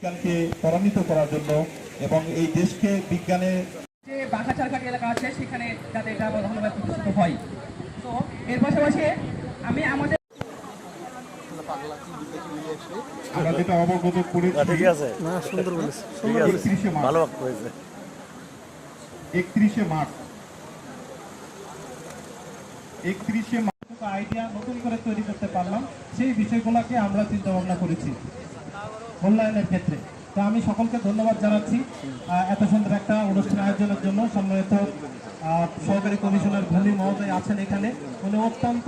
বিজ্ঞানকে ত্বরান্বিত করার জন্য এবং এই দেশকে বিজ্ঞানে যে বাঘাচারঘাট এলাকা আছে সেখানে যাতে এটা ভালোভাবে প্রতিষ্ঠিত হয়। তো এর পাশাপাশি আমি আমাদের আমরা যেটা অবগত করেছি, ঠিক আছে না, সুন্দর বলেছে, সুন্দর বলেছে, ভালো হয়েছে। 31শে মার্চ আইডিয়া নতুন করে তৈরি করতে পারলাম, সেই বিষয়গুলোকে আমরা চিন্তা ভাবনা করেছি মূল্যায়নের ক্ষেত্রে। তো আমি সকলকে ধন্যবাদ জানাচ্ছি এত সুন্দর একটা অনুষ্ঠান আয়োজনের জন্য। সম্মানিত সহকারী কমিশনার ভূমি মহোদয় আছেন এখানে, উনি অত্যন্ত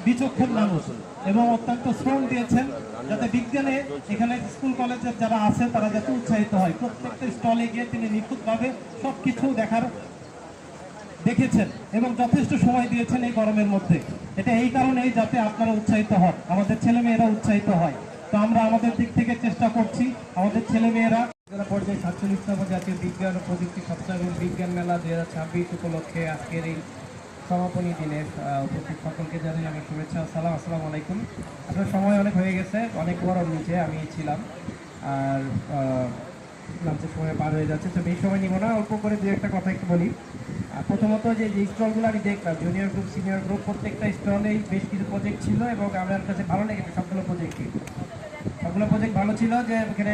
বিচক্ষণ মানুষ এবং অত্যন্ত শ্রম দিয়েছেন যাতে বিজ্ঞানে এখানে স্কুল কলেজের যারা আছে তারা যাতে উৎসাহিত হয়। প্রত্যেকটা স্টলে গিয়ে তিনি নিখুঁতভাবে সবকিছু দেখেছেন এবং যথেষ্ট সময় দিয়েছেন এই গরমের মধ্যে। এটা এই কারণেই যাতে আপনারা উৎসাহিত হন, আমাদের ছেলেমেয়েরা উৎসাহিত হয়। তো আমরা আমাদের দিক থেকে চেষ্টা করছি আমাদের ছেলেমেয়েরা জেলা পর্যায়ে ৪৭তম জাতীয় বিজ্ঞান ও প্রযুক্তি সপ্তাহ এবং বিজ্ঞান মেলা ২০২৬ উপলক্ষে আজকের এই সমাপনী দিনের উপস্থিত সকলকে জানাই আমার শুভেচ্ছা। আসসালামু আলাইকুম। আপনার সময় অনেক হয়ে গেছে, অনেক গরম নিচে আমি ছিলাম, আর লাঞ্চের সময় পার হয়ে যাচ্ছে। তো এই সময় নিব না, অল্প করে দু একটা কথা একটু বলি। প্রথমত যে স্টলগুলো আমি দেখলাম, জুনিয়র গ্রুপ সিনিয়র গ্রুপ প্রত্যেকটা স্টলেই বেশ কিছু প্রজেক্ট ছিল এবং আমার কাছে ভালো লেগেছে সবগুলো প্রজেক্ট ভালো ছিল। যে এখানে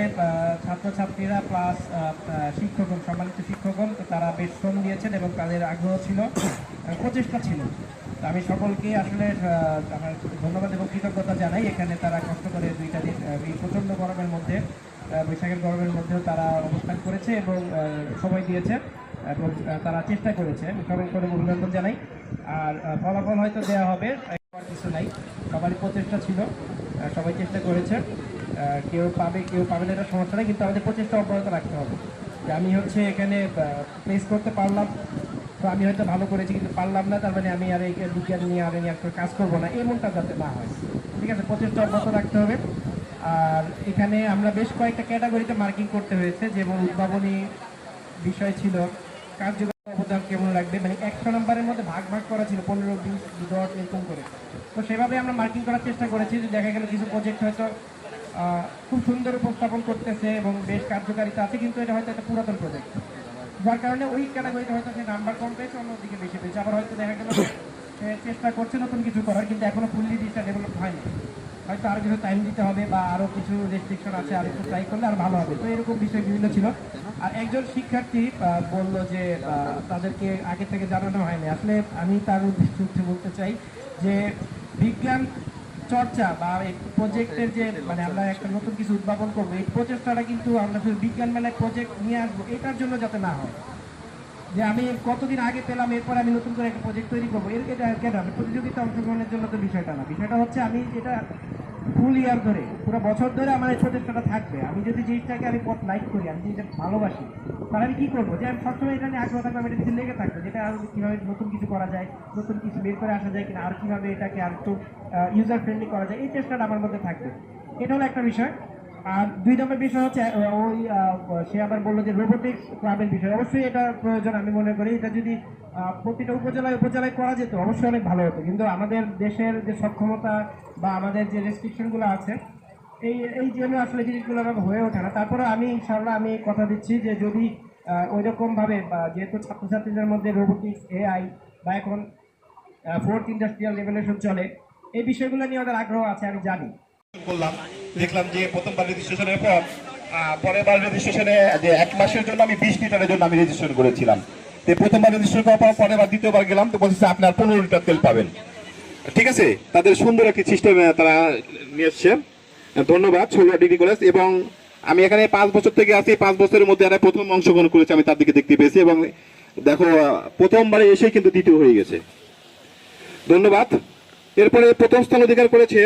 ছাত্রছাত্রীরা প্লাস শিক্ষকগণ, সম্মানিত শিক্ষকগণ, তারা বেশ শ্রম দিয়েছেন এবং তাদের আগ্রহ ছিল, প্রচেষ্টা ছিল। আমি সকলকে আসলে আমার ধন্যবাদ এবং কৃতজ্ঞতা জানাই। এখানে তারা কষ্ট করে 2টা দিন এই প্রচণ্ড গরমের মধ্যে, বৈশাখের গরমের মধ্যেও তারা অবস্থান করেছে এবং সময় দিয়েছে এবং তারা চেষ্টা করেছে। সবাই করে অভিনন্দন জানাই। আর ফলাফল হয়তো দেওয়া হবে, কিছু নাই, সবারই প্রচেষ্টা ছিল, সবাই চেষ্টা করেছে। কেউ পাবে না, এটা সমস্যা নেই, কিন্তু আমাদের প্রচেষ্টা অব্যাহত রাখতে হবে। যে আমি এখানে প্লেস করতে পারলাম, তো আমি হয়তো ভালো করেছি, কিন্তু পারলাম না তার মানে আমি আর এই বিজ্ঞান নিয়ে আর কাজ করবো না, এমনটা যাতে না হয়। ঠিক আছে, প্রচেষ্টা অব্যাহত রাখতে হবে। আর এখানে আমরা বেশ কয়েকটা ক্যাটাগরিতে মার্কিং করতে হয়েছে, যেমন উদ্ভাবনী বিষয় ছিল, কার্যকর অবদান কেমন লাগবে, মানে 100 নম্বরের মধ্যে ভাগ করা ছিল, 15-20 ডট এরকম করে। তো সেভাবে আমরা মার্কিং করার চেষ্টা করেছি। যে দেখা গেল কিছু প্রজেক্ট হয়তো খুব সুন্দর উপস্থাপন করতেছে এবং বেশ কার্যকারিতা আছে, কিন্তু এটা হয়তো একটা পুরাতন প্রজেক্ট, যার কারণে ওই ক্যাটাগরিতে হয়তো সে নাম্বার কম পেয়েছে, অন্যদিকে বেশি পেয়েছে। আবার হয়তো দেখা গেল সে চেষ্টা করছে নতুন কিছু করার, কিন্তু এখনো ফুললি জিনিসটা ডেভেলপ হয়নি, হয়তো আরও কিছু টাইম দিতে হবে বা আরও কিছু রেস্ট্রিকশন আছে, আর একটু ট্রাই করলে আর ভালো হবে। তো এরকম বিষয় বিভিন্ন ছিল। আর একজন শিক্ষার্থী বললো যে তাদেরকে আগে থেকে জানানো হয়নি। আসলে আমি তার উদ্দেশ্যে বলতে চাই যে বিজ্ঞান চর্চা বা এই প্রজেক্টের যে মানে আমরা একটা নতুন কিছু উদ্ভাবন করবো, এই প্রচেষ্টাটা কিন্তু আমরা শুধু বিজ্ঞান মেলায় প্রজেক্ট নিয়ে আসবো এটার জন্য যাতে না হয় যে আমি কতদিন আগে পেলাম এরপর আমি নতুন করে একটা প্রজেক্ট তৈরি করবো, এটা কেন? প্রতিযোগিতা অংশগ্রহণের জন্য তো বিষয়টা না। বিষয়টা হচ্ছে আমি যেটা ফুল ইয়ার ধরে, পুরো বছর ধরে আমার এই প্রচেষ্টাটা থাকবে। আমি যদি জিনিসটাকে আমি লাইক করি, আমি যেটা ভালোবাসি, তাহলে আমি কী করবো? যে আমি সবসময় এটা নিয়ে আগ্রহ থাকবো, আমি এটা লেগে থাকবো, যেটা আর কীভাবে নতুন কিছু করা যায়, নতুন কিছু বের করে আসা যায় কিনা, আর কীভাবে এটাকে আর একটু ইউজার ফ্রেন্ডলি করা যায়, এই চেষ্টাটা আমার মধ্যে থাকবে। এটা হলো একটা বিষয়। আর 2 নম্বর বিষয় হচ্ছে ওই সে আবার বললো যে রোবোটিক্স ক্লাবের বিষয়। অবশ্যই এটা প্রয়োজন, আমি মনে করি এটা যদি প্রতিটা উপজেলায় করা যেত অবশ্যই অনেক ভালো হতো। কিন্তু আমাদের দেশের যে সক্ষমতা বা আমাদের যে রেস্ট্রিকশনগুলো আছে, এই জন্য আসলে জিনিসগুলো হয়ে ওঠে না। তারপরে আমি ইনশাআল্লাহ আমি কথা দিচ্ছি যে যদি ওই রকমভাবে, যেহেতু ছাত্রছাত্রীদের মধ্যে রোবোটিক্স, এআই বা এখন 4th ইন্ডাস্ট্রিয়াল রেভলিউশন চলে, এই বিষয়গুলো নিয়ে ওদের আগ্রহ আছে, আমি জানি। করলাম, দেখলাম যে প্রথমবার রেজিস্ট্রেশনের পর পরের বার রেজিস্ট্রেশনে যে 1 মাসের জন্য আমি 20 লিটারের জন্য আমি রেজিস্ট্রেশন করেছিলাম। তো প্রথমবার রেজিস্ট্রেশন করার পর পরের বার দ্বিতীয়বার গেলাম, তো বলছে আপনার 15 লিটার তেল পাবেন। ঠিক আছে, তাদের সুন্দর একটি সিস্টেম তারা নিয়ে এসছে। ধন্যবাদ ছোলা ডিগ্রি কলেজ। এবং আমি এখানে 5 বছর থেকে আছি, 5 বছরের মধ্যে এরা প্রথম অংশগ্রহণ করেছে, আমি তার দিকে দেখতে পেয়েছি। এবং দেখো প্রথমবারে এসে কিন্তু দ্বিতীয় হয়ে গেছে। ধন্যবাদ। এরপরে প্রথম স্থান অধিকার করেছে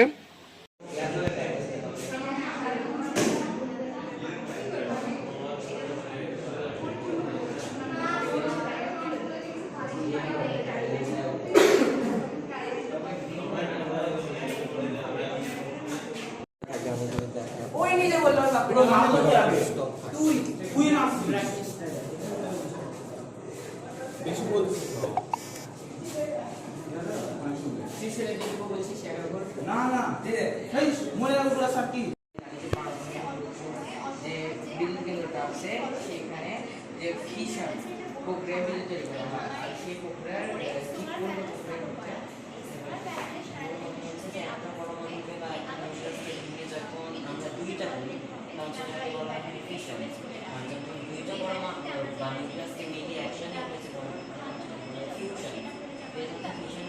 ওই নিজে বললো পুরো নাম করতে হবে তুই তুই নাম বেশি বলছিস না না দে সেই মনে রাখো পুরো সব কি আছে সেখানে যে ফিশন প্রোগ্রাম তৈরি করা হয় আর সেই প্রোগ্রাম কি করবে প্রোগ্রাম হচ্ছে একটা পরমাণুকে বা একটা নিউক্লিয়াসকে যখন আমরা দুইটা করি তখন সেটাকে বলা হয় ফিশন আর যখন দুইটা পরমাণু বা নিউক্লিয়াসকে মিলিয়ে একসাথে হয়েছে ফিউশন ফিশন ফিউশনের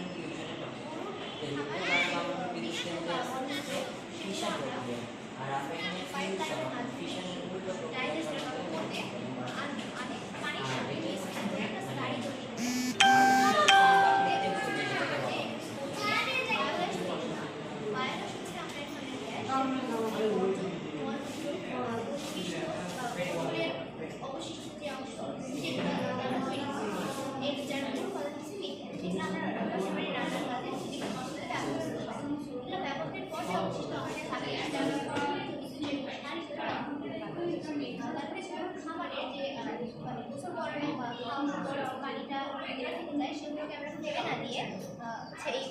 ফিশন প্রক্রিয়া আর আমরা এখানে ফিশনের উল্টো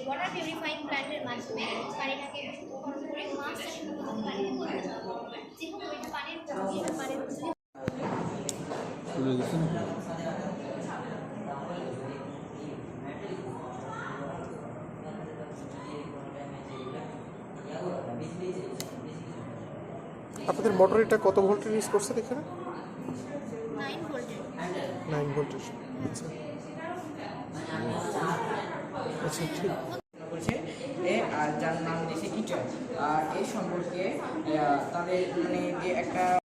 ওয়াটার পিউরিফাইং প্ল্যান্টের মাধ্যমে পানিটাকে বিশুদ্ধকরণ করে মাছ চাষের মতো পানিতে পরিণত করবে যেহেতু এটা পানির আপনাদের মোটর এটা কত ভোল্টের ইউজ করছেন এখানে? 9 ভোল্টের 9 ভোল্টের। আচ্ছা আচ্ছা ঠিক। বলছে আর যার নাম দিয়েছে টিচার আর এই সম্পর্কে তাদের মানে যে একটা